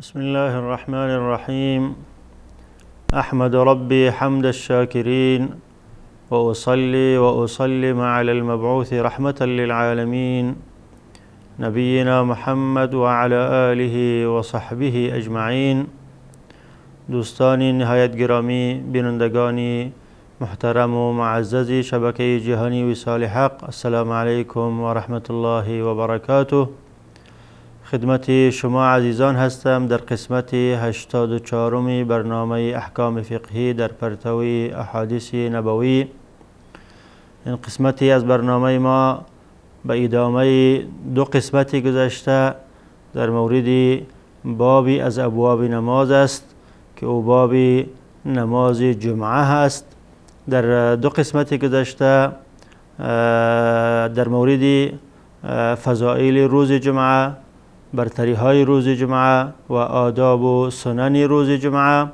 بسم الله الرحمن الرحيم. أحمد ربي حمد الشاكرين وأصلي وأسلم على المبعوث رحمة للعالمين نبينا محمد وعلى آله وصحبه أجمعين. دوستان نهایت گرامی، بینندگانی محترم و معزز شبکه جهانی وصال حق، السلام علیکم و رحمت الله و برکاته. خدمت شما عزیزان هستم در قسمت 84 برنامه احکام فقهی در پرتوی احادیث نبوی. این قسمتی از برنامه ما به ادامه دو قسمتی گذشته در مورد بابی از ابواب نماز است که او باب نماز جمعه هست. در دو قسمتی گذشته در مورد فضائل روز جمعه، برتری های روز جمعه و آداب و سنن روز جمعه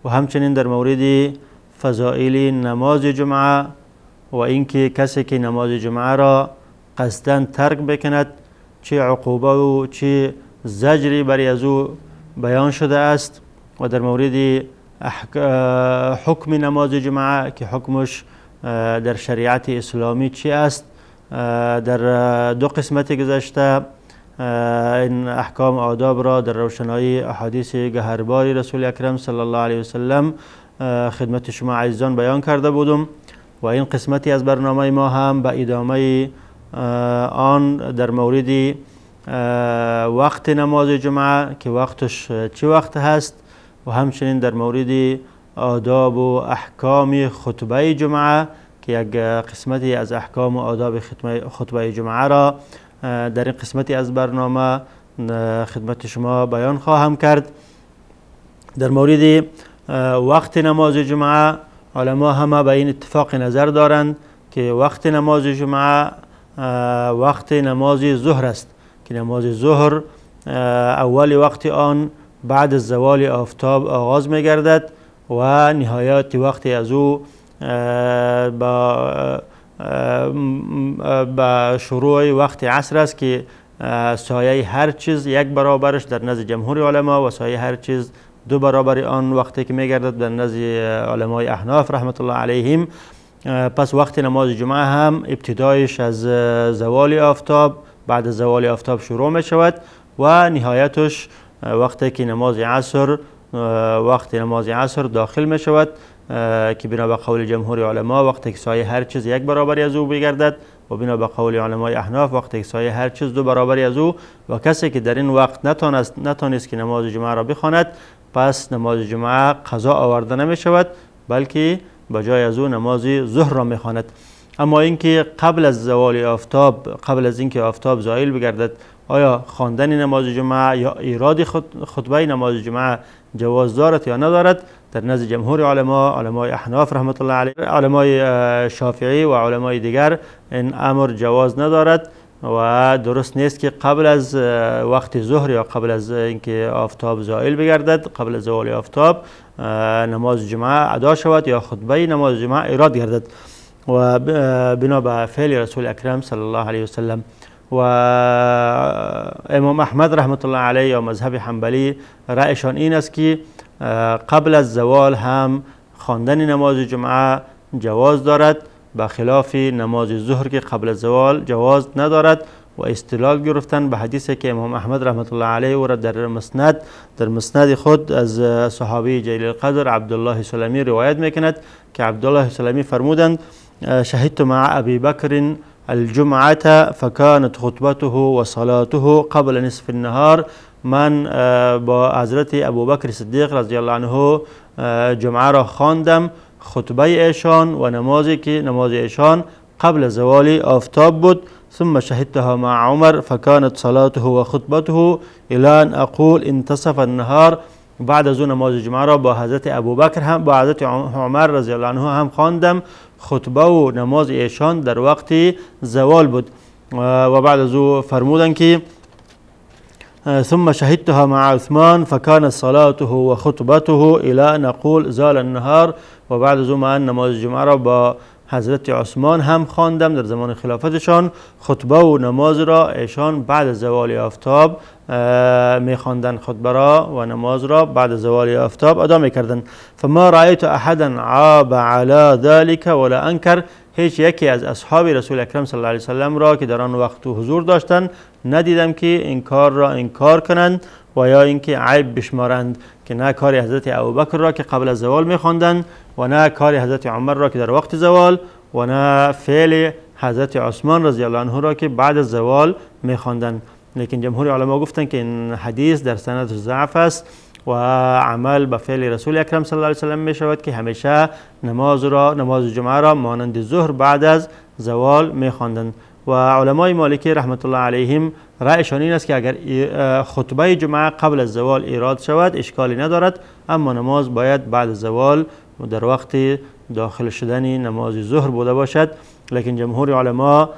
و همچنین در مورد فضائل نماز جمعه و اینکه کسی که نماز جمعه را قصداً ترک بکند چه عقوبه و چه زجری برای از او بیان شده است و در مورد حکم نماز جمعه که حکمش در شریعت اسلامی چی است. در دو قسمت گذشته این احکام آداب را در روشنایی احادیث گهرباری رسول اکرم صلی الله علیه وسلم خدمت شما عزیزان بیان کرده بودم و این قسمتی از برنامه ما هم به ادامه آن در مورد وقت نماز جمعه که وقتش چه وقت هست و همچنین در مورد آداب و احکام خطبه جمعه که یک قسمتی از احکام و آداب خطبه جمعه را در این قسمتی از برنامه خدمت شما بیان خواهم کرد. در مورد وقت نماز جمعه علما همه به این اتفاق نظر دارند که وقت نماز جمعه وقت نماز ظهر است که نماز ظهر اول وقت آن بعد از زوال آفتاب آغاز می گردد و نهایت وقت از او با شروع وقت عصر است که سایه هر چیز یک برابرش در نزد جمهور علما و سایه هر چیز دو برابر آن وقتی که میگردد در نزد علمای احناف رحمت الله علیهم. پس وقت نماز جمعه هم ابتدایش از زوال آفتاب، بعد از زوال آفتاب شروع می شود و نهایتش وقتی که نماز عصر داخل می شود که بنا به قول جمهور علما وقتی که سایه هر چیز یک برابری از او بگردد و بنا به قول علمای احناف وقتی که سایه هر چیز دو برابری از او و کسی که در این وقت نتانست که نماز جمعه را بخواند پس نماز جمعه قضا آورده نمی شود بلکه بجای از او نماز ظهر را می خواند. اما اینکه قبل از زوال آفتاب، قبل از اینکه آفتاب زائل بگردد، آیا خواندن نماز جمعه یا ایراد خطبه نماز جمعه جواز دارد یا ندارد؟ در نزد جمهور علمای احناف رحمت الله علیه، علمای شافعی و علمای دیگر این امر جواز ندارد و درست نیست که قبل از وقت ظهر یا قبل از اینکه آفتاب زائل بگردد، قبل از زوال آفتاب نماز جمعه ادا شود یا خطبه نماز جمعه ایراد گردد و بنا به فعل رسول اکرم صلی الله علیه وسلم. و امام احمد رحمت الله علیه یا مذهب حنبلی رأیشان این است که قبل از زوال هم خواندن نماز جمعه جواز دارد به خلاف نماز ظهر که قبل از زوال جواز ندارد و استدلال گرفتن به حدیثی که امام احمد رحمت الله علیه او را در مسند خود از صحابی جلیل القدر عبدالله سلمی روایت میکند که عبدالله سلمی فرمودند شهدت مع ابی بکر الجمعه فكانت خطبته و صلاته قبل نصف النهار. من با حضرت ابوبکر صدیق رضی الله عنه جمعه را خواندم، خطبه ایشان و نمازی که نماز ایشان قبل زوال آفتاب بود. ثم شهدتها مع عمر فكانت صلاته و خطبته الى ان اقول انتصف النهار. بعد از اون نماز جمعه را با حضرت ابوبکر هم با حضرت عمر رضی الله عنه هم خواندم، خطبه و نماز ایشان در وقت زوال بود و بعد از او فرمودن که ثم شهدتها مع عثمان فكانت صلاته و خطبته الى ان اقول زال النهار. و بعد از او من نماز جمعه را با حضرت عثمان هم خواندم در زمان خلافتشان. خطبه و نماز را ایشان بعد از زوال آفتاب میخواندند، خطبه را و نماز را بعد از زوال آفتاب ادا میکردند. فما رأیت احدا عاب علی ذلك ولا انکر، هیچ یکی از اصحاب رسول اکرم صلی الله علیه وسلم را که در آن وقت حضور داشتند ندیدم که این کار را انکار کنند و یا اینکه عیب بشمارند، که نه کار حضرت ابوبکر را که قبل از زوال میخواندند و نه کار حضرت عمر را که در وقت زوال و نه فعل حضرت عثمان رضی الله عنه را که بعد از زوال میخواندند. لیکن جمهور علما گفتند که این حدیث در سند ضعف است و عمل به فعل رسول اکرم صلی الله علیه وسلم می شود که همیشه نماز جمعه را مانند ظهر بعد از زوال می خواندند. و علمای مالکی رحمت الله علیهم رأیشان این است که اگر خطبه جمعه قبل از زوال ایراد شود اشکالی ندارد، اما نماز باید بعد از زوال در وقت داخل شدن نماز ظهر بوده باشد. لیکن جمهور علما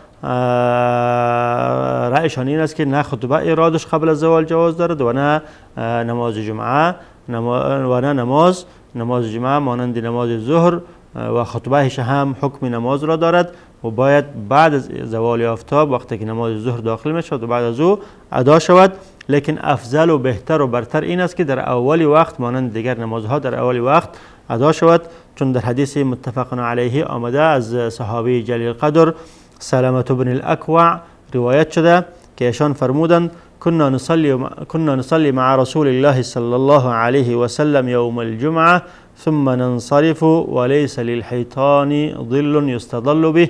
رأیشان این است که نه خطبه ایرادش قبل از زوال جواز دارد و نه نماز جمعه و نه نماز جمعه مانند نماز ظهر و خطبهش هم حکم نماز را دارد و باید بعد از زوال آفتاب وقتی که نماز ظهر داخل می شود و بعد از او ادا شود. لیکن افضل و بهتر و برتر این است که در اول وقت مانند دیگر نمازها در اول وقت ادا شود، چون در حدیث متفق علیه آمده از صحابی جلیل قدر سلمة بن الاکوع روایت شده که ایشان فرمودند كنا نصلي مع رسول الله صلى الله عليه وسلم يوم الجمعة ثم ننصرف وليس للحيطان ظل يستظل به.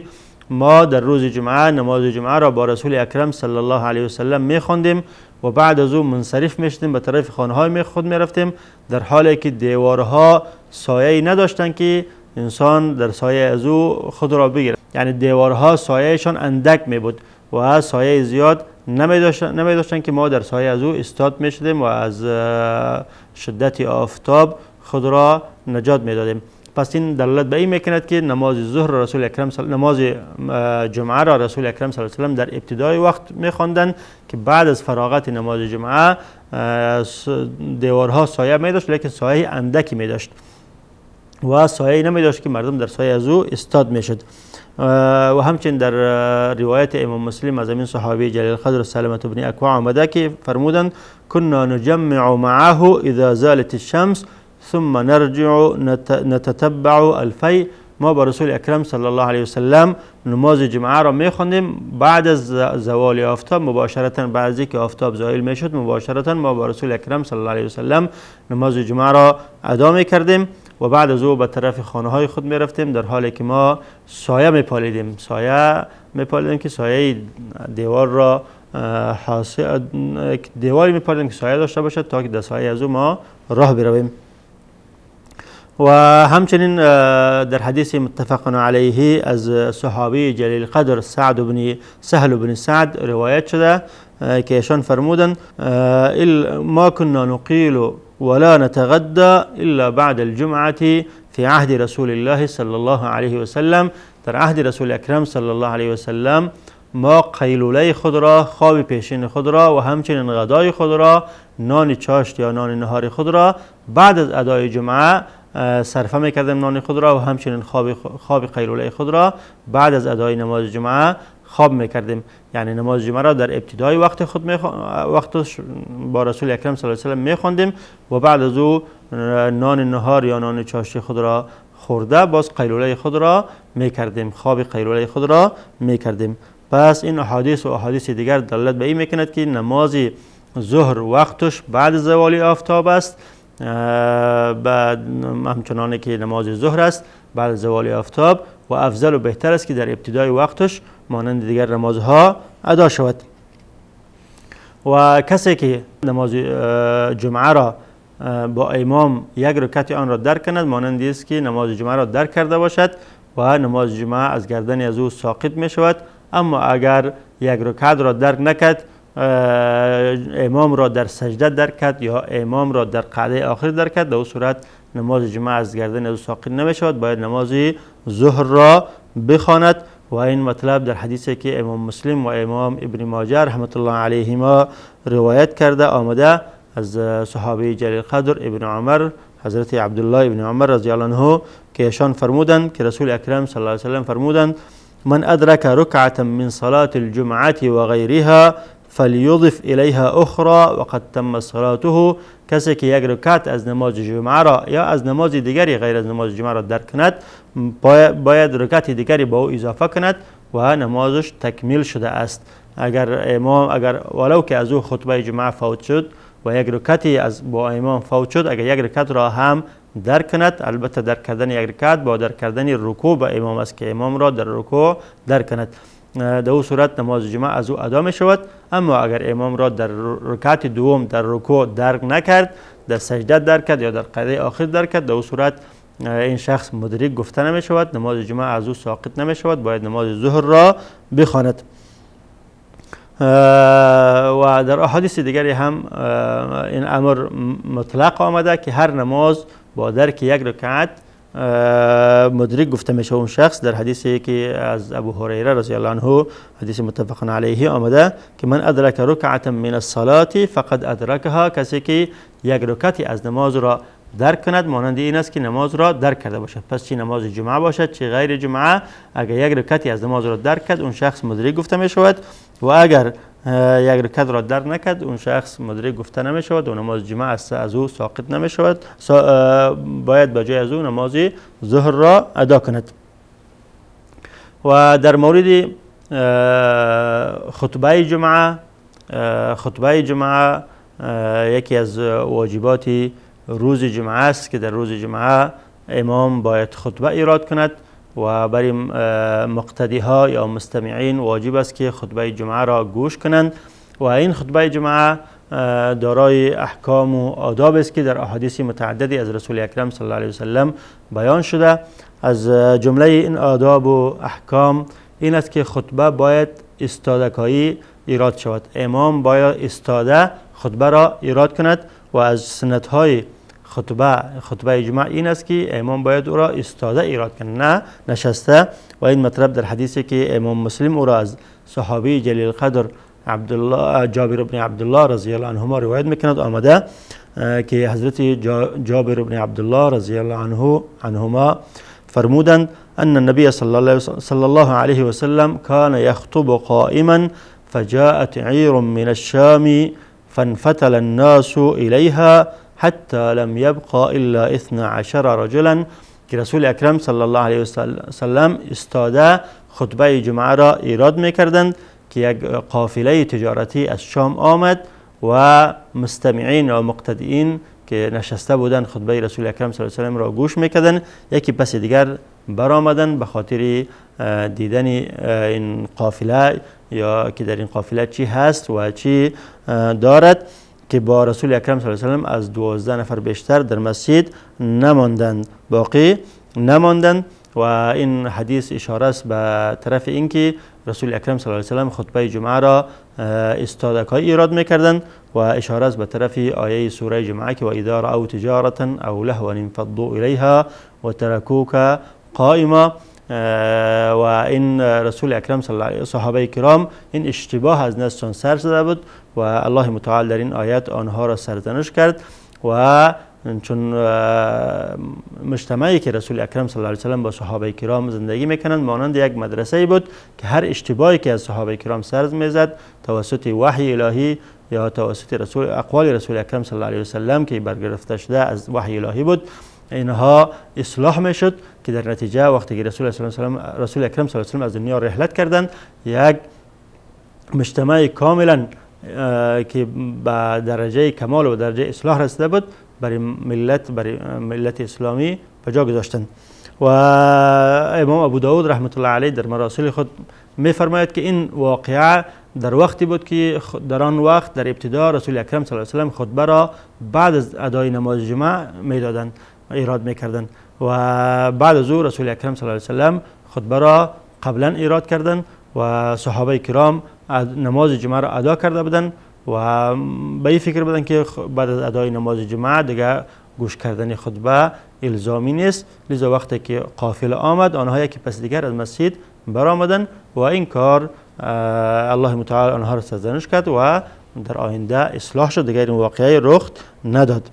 ما در روز جمعه نماز جمعه را با رسول اکرم صلی الله علیه وسلم میخواندیم و بعد از او منصرف میشدیم به طرف خانه های خود میرفتیم، در حالی که دیوارها سایه نداشتند که انسان در سایه از او خود را بگیرد، یعنی دیوارها سایهشان اندک می بود و سایه زیاد نمی داشتن که ما در سایه از او استاد می شدیم و از شدت آفتاب خود را نجات می دادیم. پس این دلالت به این میکند که نماز جمعه را رسول اکرم صلی الله علیه و سلم در ابتدای وقت می‌خواندند که بعد از فراغت نماز جمعه دیوارها سایه می داشت، لیکن سایه اندکی می داشت و سایه نمی داشت که مردم در سایه از او استاد می شد. و همچنین در روایت امام مسلم از این صحابی جلیل قدر سلمة بن اکوع آمده که فرمودند كنا نجمع معه اذا زالت الشمس ثم نرجع نتتبع الفی. ما با رسول اکرم صلی الله علیه وسلم نماز جمعه را می‌خواندیم بعد از زوال آفتاب، مباشرتا بعد از اینکه آفتاب زائل میشد مباشرتا ما با رسول اکرم صلی الله علیه وسلم نماز جمعه را ادا می‌کردیم و بعد از او به طرف خانه های خود می‌رفتیم در حالی که ما سایه می‌پالیدیم که سایه دیوار را دیواری می‌پالیدیم که سایه داشته باشد تا که در سایه از او ما راه برویم. و همچنین در حدیث متفق علیه از صحابی جلیل قدر سهل بن سعد روایت شده که ایشان فرمودند ما كنا نقيل ولا نتغدى الا بعد الجمعه في عهد رسول الله صلی الله علیه و سلم. در عهد رسول اکرم صلی الله علیه و سلم ما قیلوله خود را، خواب پیشین خود را و همچنین غدای خود را، نان چاشت یا نان نهار خود را بعد از ادای جمعه صرفه میکردیم نان خود را و همچنین خواب قیلوله خود را بعد از ادای نماز جمعه خواب میکردیم. یعنی نماز جمعه را در ابتدای وقتش با رسول اکرم صلی الله علیه و سلم میخواندیم و بعد از او نان نهار یا نان چاشتی خود را خورده باز قیلوله خود را میکردیم، خواب قیلوله خود را میکردیم. پس این احادیث و احادیث دیگر دلالت به این میکند که نماز ظهر وقتش بعد زوال آفتاب است، بعد همچنانه که نماز ظهر است بعد زوال آفتاب و افضل و بهتر است که در ابتدای وقتش مانند دیگر نمازها ادا شود. و کسی که نماز جمعه را با امام یک رکعت آن را درک کند مانند است که نماز جمعه را درک کرده باشد و نماز جمعه از گردن از او ساقط می شود. اما اگر یک رکعت را درک نکرد، امام را در سجده درک کرد یا امام را در قعده آخر درک کرد، در اون صورت نماز جمعه از گردن از او ساقط نمی شود، باید نماز ظهر را بخواند. و این مطلب در حدیثی که امام مسلم و امام ابن ماجه رحمت الله علیهما روایت کرده آمده از صحابی جلیل قدر ابن عمر حضرت عبدالله ابن عمر رضی الله عنه که ایشان فرمودند که رسول اکرم صلی الله علیه وسلم فرمودند من ادرک رکعة من صلاة الجمعة و غیرها فلیضف الیها اخرى وقد تم صلاته. کسی که یک رکعت از نماز جمعه را یا از نماز دیگری غیر از نماز جمعه را درک کند باید رکعت دیگری با او اضافه کند و نمازش تکمیل شده است. اگر ولو که از او خطبه جمعه فوت شد و یک رکعتی از با امام فوت شد، اگر یک رکعت را هم درک کند، البته درک کردن یک رکعت با درک کردن رکوع به امام است که امام را در رکوع درک کند، در او صورت نماز جمعه از او ادا می شود. اما اگر امام را در رکعت دوم در رکوع درک نکرد، در سجده درک کرد یا در قطعه آخر درک کرد، در او صورت این شخص مدرک گفته نمی شود، نماز جمعه از او ساقط نمی شود، باید نماز ظهر را بخواند. و در احادیث دیگری هم این امر مطلق آمده که هر نماز با درک یک رکعت مدرک گفته میشه اون شخص. در حدیثی که از ابو هریره رضی الله عنه، حدیث متفق علیه آمده که من ادرک رکعة من الصلاة فقد ادرکها، کسی که یک رکعتی از نماز را درک کند مانند این است که نماز را درک کرده باشد. پس چه نماز جمعه باشد چه غیر جمعه، اگر یک رکعتی از نماز را درک کرد اون شخص مدرک گفته می شود، و اگر یک رکعت را درک نکرد اون شخص مدرک گفته نمی شود و نماز جمعه از او ساقط نمی شود، باید به جای از او نماز ظهر را ادا کند. و در مورد خطبه جمعه یکی از واجبات روز جمعه است که در روز جمعه امام باید خطبه ایراد کند و برای مقتدی ها یا مستمعین واجب است که خطبه جمعه را گوش کنند. و این خطبه جمعه دارای احکام و آداب است که در احادیث متعددی از رسول اکرم صلی الله علیه وسلم بیان شده. از جمله این آداب و احکام این است که خطبه باید استادگی ایراد شود، امام باید استاده خطبه را ایراد کند. و از سنت های خطبه جمعه این است که امام باید او را استاده ایراد کند، نه نشسته. و این مطلب در حدیثی که امام مسلم او را از صحابی جلیل القدر جابر بن عبدالله رضی الله عنهما روایت میکند آمده که حضرت جابر بن عبدالله رضی الله عنهما فرمودند ان النبي صلی الله علیه وسلم كان يخطب قائما فجاءت عير من الشام فانفتل الناس إليها حتى لم يبقى إلا 12 رجلا، که رسول اکرم صلی الله علیه وسلم استاده خطبه جمعه را ایراد میکردند که یک قافله تجارتی از شام آمد و مستمعین و مقتدیین که نشسته بودند خطبه رسول اکرم صلی الله علیه وسلم را گوش میکردند یکی پس دیگر برآمدند به خاطر دیدن این قافله یا که در این قافله چی هست و چی دارد، که با رسول اکرم صلی الله علیه وسلم از 12 نفر بیشتر در مسجد نماندند، باقی نماندند. و این حدیث اشاره است به طرف اینکه رسول اکرم صلی الله علیه وسلم خطبه جمعه را استادگی ایراد میکردند و اشاره است به طرف آیه سوره جمعه که و اذا رأوا تجارة او لهوا انفضوا الیها و ترکوک قائما. و این رسول اکرم صلی الله علیه و صحابه کرام این اشتباه از نزدشان سر زده بود و الله متعال در این آیت آنها را سرزنش کرد. و چون مجتمعی که رسول اکرم صلی الله علیه و سلم با صحابه کرام زندگی میکنند مانند یک مدرسه بود که هر اشتباهی که از صحابه کرام سر میزد توسط وحی الهی یا توسط اقوال رسول اکرم صلی الله علیه و سلم که برگرفته شده از وحی الهی بود، اینها اصلاح میشد که در نتیجه وقتی که رسول اکرم صلی الله علیه و سلم از دنیا رحلت کردند یک مجتمع کاملا که به درجه کمال و درجه اصلاح رسیده بود برای ملت اسلامی به جا گذاشتند. و امام ابو داود رحمت الله علیه در مراسل خود میفرماید که این واقعه در وقتی بود که در آن وقت در ابتدا رسول اکرم صلی الله علیه و سلم خطبه را بعد از ادای نماز جمعه میدادند ایراد میکردند و بعد از او رسول اکرم صلی الله علیه و سلم خطبه را قبلا ایراد کردند و صحابه کرام نماز جمعه را ادا کرده بودند و به این فکر بودند که بعد از ادای نماز جمعه دیگه گوش کردن خطبه الزامی نیست. لذا وقتی که قافله آمد آنها یکی پس دیگر از مسجد برآمدند و این کار الله متعال آنها را سرزنش کرد و در آینده اصلاح شد، دیگر این واقعه رخ نداد.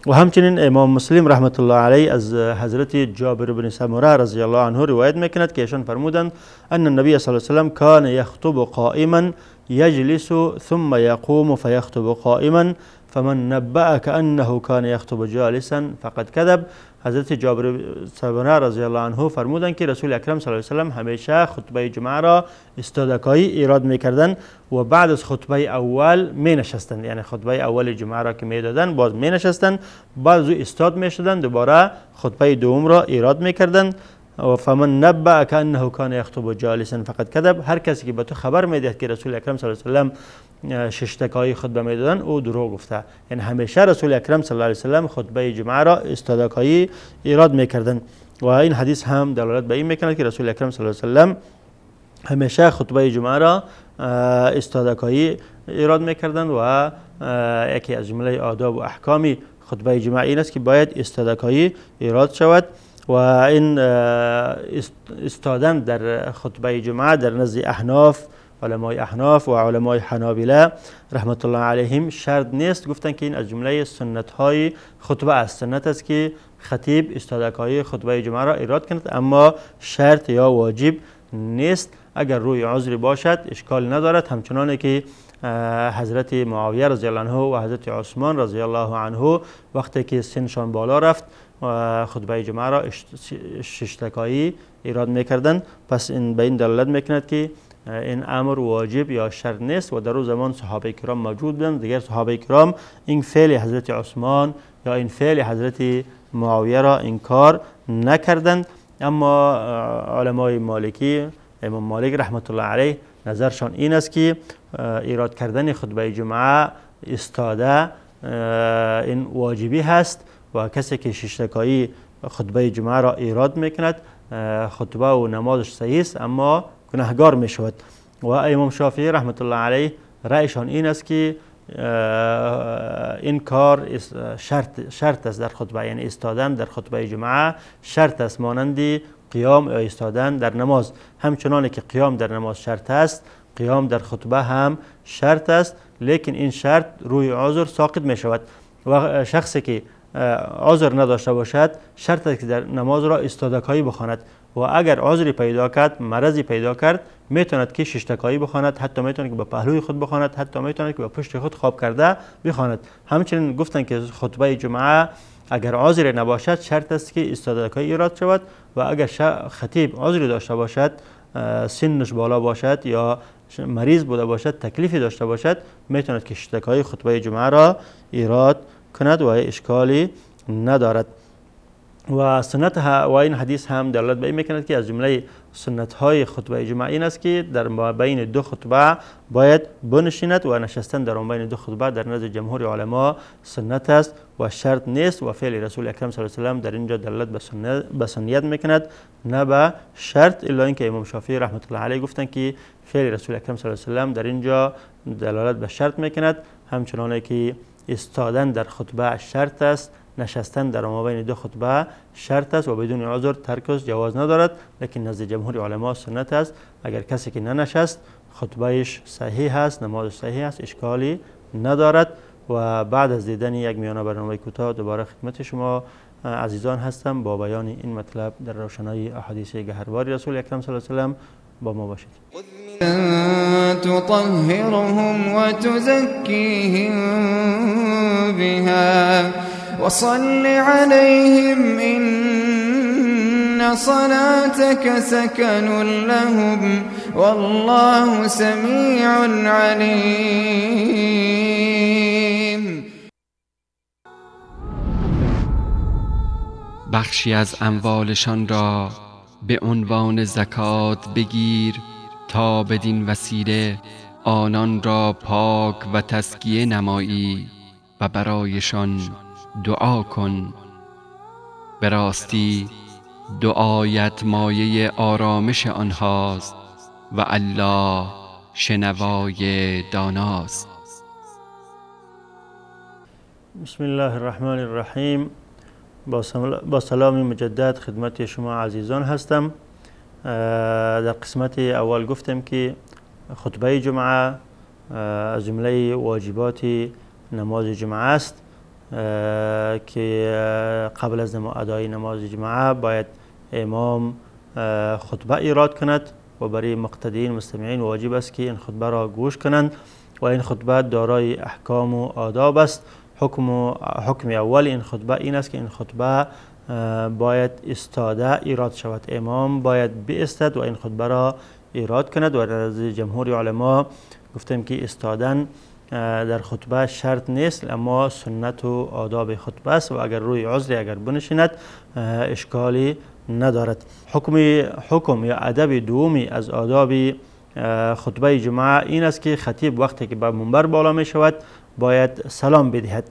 و همچنین امام مسلم رحمت الله علیه از حضرت جابر بن سمره رضی الله عنه روایت میکند که ایشان فرمودند ان النبی صلی الله علیه و سلم کان یخطب قائما یجلس ثم یقوم فیخطب قائما فمن نبأك انه کان یخطب جالسا فقد کذب. حضرت جابر سمره رضی الله عنه فرمودند که رسول اکرم صلی الله علیه و سلم همیشه خطبه جمعه را استادکایی ایراد میکردند و بعد از خطبه اول می نشستند، یعنی خطبه اول جمعه را که میدادند باز می نشستند، بعد از او استاد می شدند، دوباره خطبه دوم را ایراد میکردند. و فمن نبأ انه کان یخطب جالسا فقد کذب. هر کسی که به تو خبر میدهد که رسول اکرم صلی الله علیه و سلم شش تکایی خطبه میدادند او دروغ گفته. یعنی همیشه رسول اکرم صلی الله علیه و سلم خطبه جمعه را استادکایی ایراد میکردند و این حدیث هم دلالت به این میکند که رسول اکرم صلی الله علیه و سلم همیشه خطبه جمعه را استادکایی ایراد میکردند و یکی از جمله آداب و احکام خطبه جمعه این است که باید استادکایی ایراد شود و این استادن در خطبه جمعه در نزد احناف، علمای احناف و علمای حنابله رحمت الله علیهم شرط نیست. گفتن که این از جمله سنت های خطبه است، سنت است که خطیب استادکایی خطبه جمعه را ایراد کند، اما شرط یا واجب نیست. اگر روی عذری باشد اشکال ندارد، همچنانه که حضرت معاویه رضی الله عنه و حضرت عثمان رضی الله عنه وقتی که سنشان بالا رفت خطبه جمعه را شش تکایی ایراد میکردند. پس این به این دلالت میکند که این امر واجب یا شرط نیست و در اون زمان صحابه کرام موجود بودند. دیگر صحابه کرام این فعل حضرت عثمان یا این فعل حضرت معاویه را انکار نکردند. اما علمای مالکی، امام مالک رحمت الله علیه نظرشان این است که ایراد کردن خطبه جمعه استاده این واجبی هست و کسی که شش تکایی خطبه جمعه را ایراد میکند خطبه و نمازش صحیح است اما گناهگار می شود. و امام شافعی رحمت الله علیه رأیشان این است که این کار شرط است در خطبه، یعنی استادن در خطبه جمعه شرط است مانند قیام یا استادن در نماز. همچنانه که قیام در نماز شرط است، قیام در خطبه هم شرط است، لیکن این شرط روی عذر ساقط می شود و شخصی که عذر نداشته باشد شرط است که در نماز را استادکایی بخواند و اگر عذری پیدا کرد، مرضی پیدا کرد، میتوند که شش تکایی بخواند، حتی میتوند که به پهلوی خود بخواند، حتی میتوند که به پشت خود خواب کرده بخواند. همچنین گفتند که خطبه جمعه اگر عذری نباشد شرط است که استادکایی ایراد شود و اگر خطیب عذری داشته باشد، سنش بالا باشد یا مریض بوده باشد، تکلیفی داشته باشد، میتوند که شش تکایی خطبه جمعه را ایراد کند و اشکالی ندارد. و سنت و این حدیث هم دلالت به این میکند که از جمله سنت های خطبه جمعه این است که در بین دو خطبه باید بنشیند و نشستن در بین دو خطبه در نزد جمهور علما سنت است و شرط نیست و فعل رسول اکرم صلی الله علیه و سلم در اینجا دلالت به سنیت میکند نه به شرط، الا اینکه امام شافعی رحمت الله علیه گفتند که فعل رسول اکرم صلی الله علیه و سلم در اینجا دلالت به شرط میکند، همچنانه که استادن در خطبه شرط است، نشستن در مابین دو خطبه شرط است و بدون عذر ترکش جواز ندارد، لیکن نزد جمهور علما سنت است. اگر کسی که ننشست خطبهش صحیح است، نمازش صحیح است، اشکالی ندارد. و بعد از دیدن یک میانه برنامه کوتاه دوباره خدمت شما عزیزان هستم با بیان این مطلب در روشنایی احادیث گهربار رسول اکرم صلی الله علیه و سلم. با ما باشید. تطهرهم وتزكيهم بها وصل عليهم إن صلاتك سكن لهم والله سميع عليم. بخشی از اموالشان را به عنوان زکات بگیر تا بدین وسیله آنان را پاک و تزکیه نمایی و برایشان دعا کن. به راستی دعایت مایه آرامش آنهاست و الله شنوای داناست. بسم الله الرحمن الرحیم. با سلام مجدد خدمت شما عزیزان هستم. در قسمت اول گفتم که خطبه جمعه از جمله واجبات نماز جمعه است که قبل از ادای نماز جمعه باید امام خطبه ایراد کند و برای مقتدیین مستمعین واجب است که این خطبه را گوش کنند و این خطبه دارای احکام و آداب است. حکم اول این خطبه این است که این خطبه باید ایستاده ایراد شود. امام باید بایستد و این خطبه را ایراد کند و از جمهور علما گفتیم که ایستادن در خطبه شرط نیست، اما سنت و آداب خطبه است و اگر روی عذری اگر بنشیند اشکالی ندارد. حکم یا ادب دومی از آداب خطبه جمعه این است که خطیب وقتی که به منبر بالا می شود باید سلام بدهد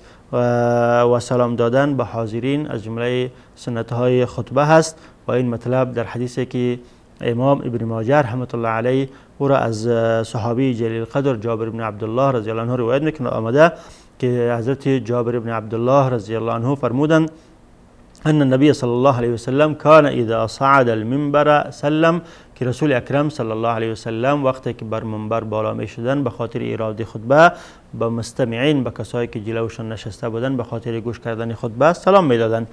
و سلام دادن به حاضرین از جمله سنت های خطبه هست و این مطلب در حدیثی که امام ابن ماجه رحمت الله علیه او را از صحابی جلیل قدر جابر بن عبدالله رضی الله عنه روایت میکنه آمده که حضرت جابر بن عبدالله رضی الله عنه فرمودند ان النبي صلی الله علیه وسلم کان اذا صعد المنبر سلم، که رسول اکرم صلی الله علیه وسلم وقتی که بر منبر بالا می شدن به خاطر ایراد خطبه به مستمعین، به کسایی که جلوشان نشسته بودن به خاطر گوش کردن خطبه سلام میدادند.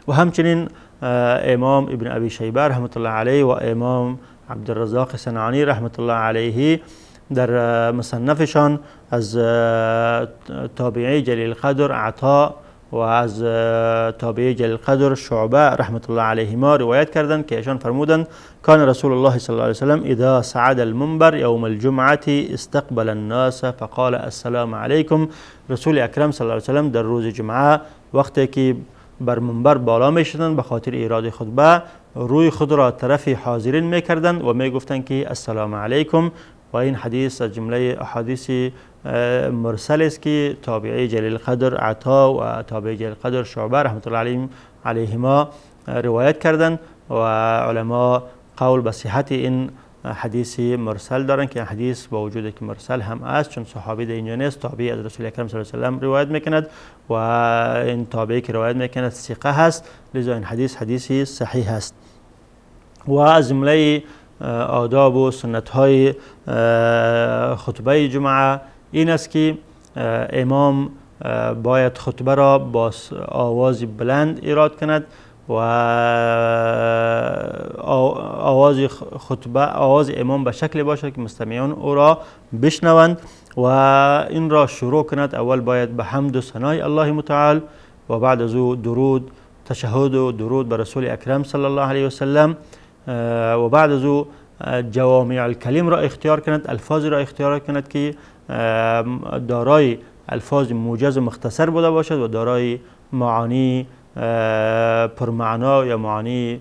و همچنین امام ابن ابی شیبه رحمت الله علیه و امام عبدالرزاق صنعانی رحمت الله علیه در مصنفشان از تابعی جلیل قدر عطا و از تابعی جلیل قدر شعبه رحمت الله علیهما روایت کردند که ایشان فرمودند کان رسول الله صلی الله علیه وسلم اذا صعد المنبر یوم الجمعه استقبل الناس فقال السلام علیکم. رسول اکرم صلی الله علیه وسلم در روز جمعه وقتی که بر منبر بالا می شدند به خاطر ایراد خطبه روی خود را طرف حاضرین می کردند و می گفتند که السلام علیکم. و این حدیث از جمله احادیث مرسل است که تابعی جلیل قدر عطا و تابعی جلیل قدر شعبه رحمت الله علیهما روایت کردند و علما قول به صحت این حدیث مرسل دارند که حدیث با وجود که مرسل هم است چون صحابی در اینجا نیست، تابعی از رسول اکرم صلی الله علیه و سلم روایت میکند و این تابعی که روایت میکند ثقه هست، لذا این حدیث صحیح است. و از جمله آداب و سنت های خطبه جمعه این است که امام باید خطبه را با آواز بلند ایراد کند و آواز امام به شکل باشد که مستمعان او را بشنوند و این را شروع کند. اول باید به حمد و ثنای الله متعال و بعد از او درود، تشهد و درود به رسول اکرم صلی الله علیه و سلم و بعد از او جوامع الکلم را اختیار کند، الفاظ را اختیار کند که دارای الفاظ موجز و مختصر بوده باشد و دارای معانی پرمعنا یا معانی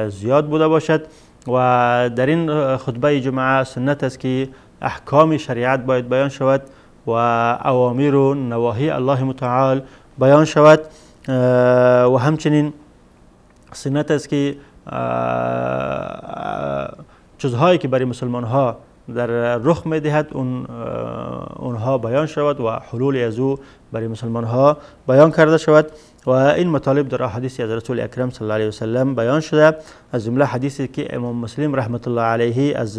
زیاد بوده باشد. و در این خطبه جمعه سنت است که احکام شریعت باید بیان شود و اوامر و نواهی الله متعال بیان شود و همچنین سنت است که چیزهایی که برای مسلمان ها در رخ می دهد اونها بیان شود و حلول از او برای مسلمان ها بیان کرده شود و این مطالب در احادیث از رسول اکرم صلی الله علیه و سلم بیان شده. از جمله حدیثی که امام مسلم رحمت الله علیه از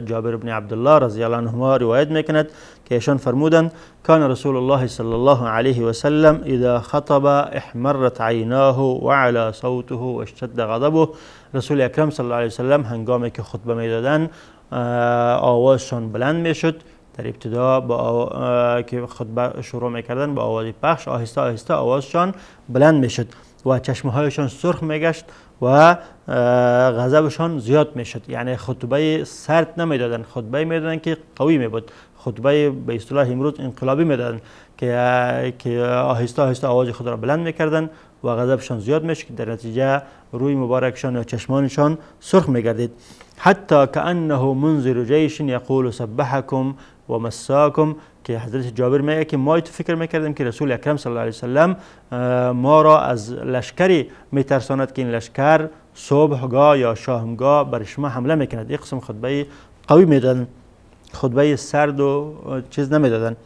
جابر بن عبدالله رضی الله عنهما روایت میکند که ایشان فرمودند کان رسول الله صلی الله علیه و سلم اذا خطب احمرت عیناه وعلى صوته واشتد غضبه. رسول اکرم صلی الله علیه و سلم هنگامی که خطبه میدادند آوازشان بلند میشد. در ابتدا با که خطبه شروع میکردن با آواز پخش آهسته آهسته آوازشان بلند میشد و چشمه هایشان سرخ میگشت و غضبشان زیاد میشد. یعنی خطبه سرد نمیدادن، خطبه میدادن که قوی میبود، خطبه به اصطلاح امروز انقلابی میدادن که آهسته آهسته آواز خود را بلند میکردن و غضبشان زیاد میشد که در نتیجه روی مبارکشان و چشمانشان سرخ میگردید. حتی كأنه منذر جیش یقول سبحکم و مساکم، که حضرت جابر میگه که ما فکر میکردیم که رسول اکرم صلی الله علیه وسلم ما را از لشکری میترساند که این لشکر صبحگاه یا شامگاه بر شما حمله میکند. یک قسم خطبه قوی میدادن، خطبه سرد و چیز نمیدادن.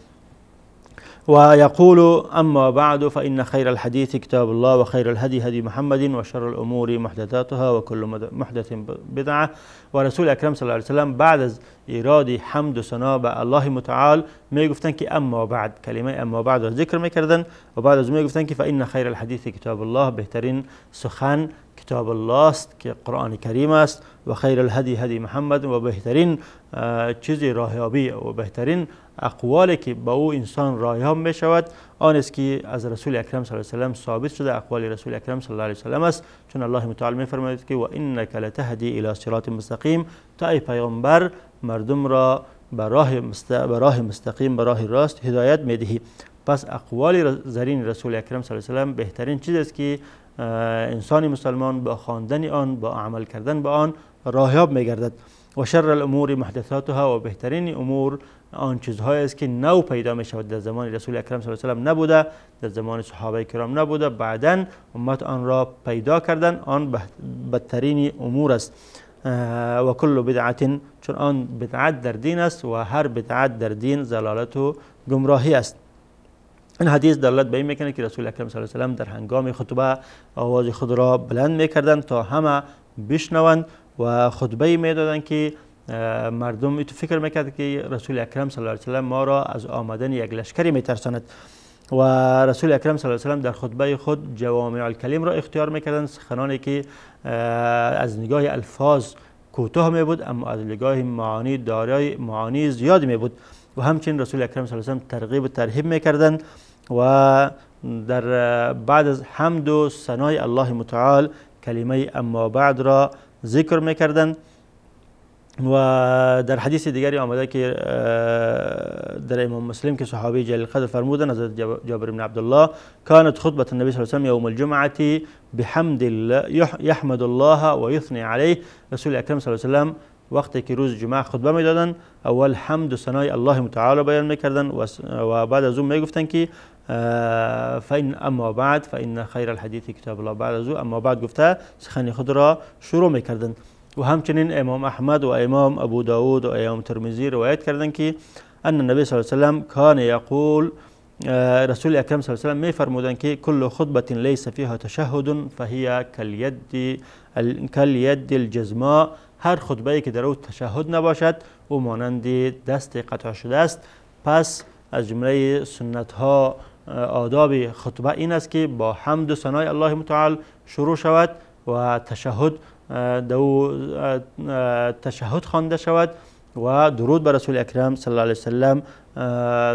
ويقول أما بعد فإن خير الحديث كتاب الله وخير الهدي هدي محمد وشر الأمور محدثاتها وكل محدث بدعة. و رسول اکرم صلی الله علیه وسلم بعد از ایراد حمد و ثنا به الله متعال میگفتن که اما بعد، کلمه اما بعد را ذکر میکردن و بعد از میگفتن که فإن خیر الحدیث کتاب الله، بهترین سخن کتاب الله است که قرآن کریم است، و خیر الهدی هدی محمد، و بهترین چیزی راهیابی و بهترین اقوالی که با او انسان راهیاب می شود آن است که از رسول اکرم صلی الله علیه و سلم ثابت شده، اقوال رسول اکرم صلی الله علیه و سلم است، چون الله متعال می فرماید که و انک لتهدی الی صراط مستقیم، تا ای پیغمبر مردم را به راه مستقیم، به راه راست هدایت می دهی. پس اقوال زرین رسول اکرم صلی الله علیه و سلم بهترین چیز است که انسان مسلمان با خواندن آن، با عمل کردن به آن راهیاب می گردد. و شر الامور محدثاتها، و بهترین امور آن چیزهایی است که نو پیدا می شود، در زمان رسول اکرم صلی الله علیه و سلم نبوده، در زمان صحابه کرام نبوده، بعداً امت آن را پیدا کردن، آن بدترین امور است. و کل بدعت، چون آن بدعت در دین است و هر بدعت در دین ضلالت و گمراهی است. این حدیث دلالت به این میکنه که رسول اکرم صلی الله علیه و سلم در هنگام خطبه آواز خود را بلند میکردند تا همه بشنوند و خطبه میدادند که مردم تو فکر میکرد که رسول اکرم صلی الله علیه و سلم ما را از آمدن یک لشکری میترساند. و رسول اکرم صلی الله علیه و سلم در خطبه خود جوامع الکلم را اختیار میکردند، سخنانی که از نگاه الفاظ کوتاه می بود اما از نگاه معانی دارای معانی زیاد می بود. و همچنین رسول اکرم صلی الله علیه و سلم ترغیب و ترهیب میکردند و در بعد از حمد و ثنای الله متعال کلمه اما بعد را ذکر میکردند. و در حدیث دیگری آمده که در امام مسلم که صحابی جلیل القدر فرمودند از جابر بن عبدالله كانت خطبة النبي صلی الله علیه و سلم یوم الجمعة بحمد الله یحمد الله و یثنی علیه. رسول اکرم صلی الله علیه و سلم وقتی که روز جمعه خطبه میدادند اول حمد و ثنای الله متعال بیان میکردند و بعد از اون میگفتند که فإن اما بعد فإن خیر الحدیث کتاب الله، بعد از اون اما بعد گفته سخن خود را شروع میکردند. و همچنین امام احمد و امام ابو داود و امام ترمذی روایت کردند که ان النبی صلی الله علیه و سلم کان یقول، رسول اکرم صلی الله علیه و سلم می فرمودند که کل خطبه لیس فیها تشهد فهی کالید الجزماء، هر خطبه که در او تشهد نباشد او مانند دست قطع شده است. پس از جمله سنت ها آداب خطبه این است که با حمد و ثنای الله متعال شروع شود و تشهد خوانده شود و درود بر رسول اکرم صلی الله علیه و سلم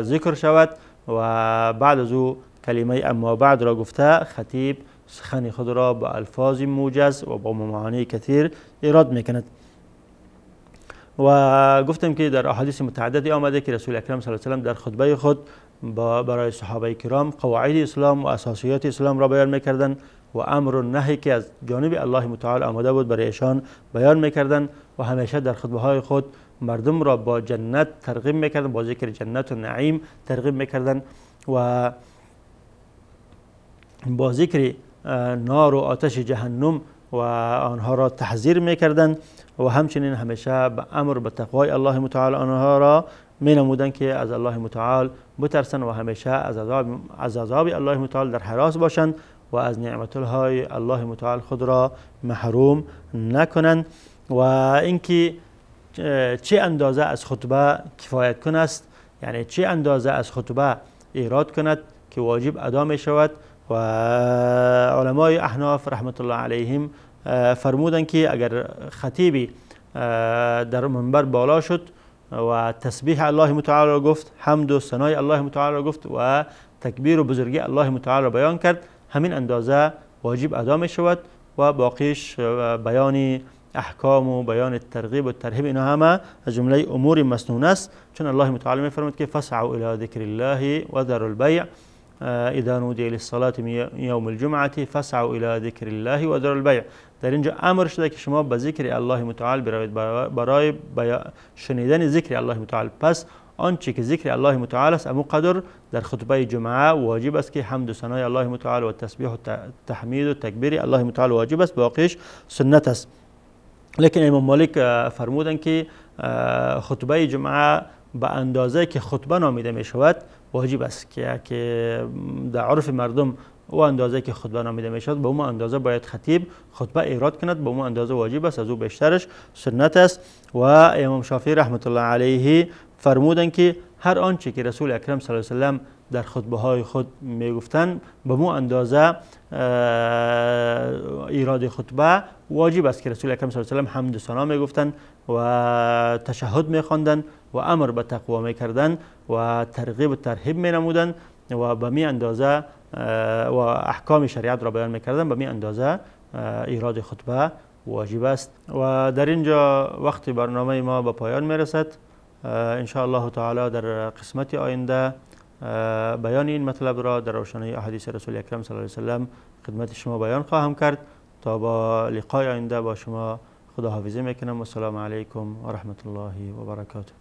ذکر شود و بعد از او کلمه اما بعد را گفته خطیب سخن خود را با الفاظ موجز و با معانی کثیر ایراد میکند. و گفتم که در احادیث متعددی آمده که رسول اکرم صلی الله علیه و سلم در خطبه خود برای صحابه کرام قواعد اسلام و اساسیات اسلام را بیان میکردند و امر و نهی که از جانب الله متعال آمده بود برای ایشان بیان میکردند و همیشه در خطبه های خود مردم را با جنت ترغیب میکردند، با ذکر جنت و نعیم ترغیب میکردند و با ذکر نار و آتش جهنم و آنها را تحذیر میکردند و همچنین همیشه به امر به تقوای الله متعال آنها را می نمودند که از الله متعال بترسند و همیشه از عذاب الله متعال در حراس باشند و از نعمت‌های الله متعال خود را محروم نکنند. و اینکه چه اندازه از خطبه کفایت کن است، یعنی چه اندازه از خطبه ایراد کند که واجب ادا می شود. و علمای احناف رحمت الله علیهم فرمودند که اگر خطیبی در منبر بالا شد و تسبیح الله متعال را گفت، حمد و ثنای الله متعال را گفت و تکبیر و بزرگی الله متعال را بیان کرد، همین اندازه واجب ادا می شود و باقیش بیان احکام و بیان ترغیب و ترهیب اینا همه از جمله امور مسنون است، چون الله متعال می فرمود که فسعوا الی ذکر الله و ذروا البیع اذا نودی للصلاة من یوم الجمعة فسعوا الی ذکر الله و ذروا البیع. در اینجا امر شده که شما به ذکر الله متعال بروید، برای شنیدن ذکر الله متعال. پس آنچه که ذکر الله متعال است امو قدر در خطبه جمعه واجب است که حمد و ثنای الله متعال و تسبیح و تحمید و تکبیر الله متعال واجب است، باقیش سنت است. لیکن امام مالک فرمودند که خطبه جمعه به اندازه که خطبه نامیده می شود واجب است که در عرف مردم او اندازه که خطبه نامیده می شود به اون اندازه باید خطیب خطبه ایراد کند، به اون اندازه واجب است، از او بیشترش سنت است. و امام شافعی رحمت الله علیه فرمودند که هر آنچه که رسول اکرم صلی الله علیه و سلم در خطبه های خود میگفتند به مو اندازه ایراد خطبه واجب است که رسول اکرم صلی الله علیه و سلم حمد و ثنا میگفتند و تشهد میخواندند و امر به تقوا میکردند و ترغیب و ترهیب مینمودند و به می اندازه و احکام شریعت را بیان میکردند، به می اندازه ایراد خطبه واجب است. و در اینجا وقت برنامه ما به پایان میرسد. ان شاء الله تعالی در قسمت آینده بیان این مطلب را در روشنی احادیث رسول اکرم صلی الله علیه و سلم خدمت شما بیان خواهم کرد. تا با لقای آینده با شما خداحافظی میکنم. و السلام علیکم و رحمت الله و برکاته.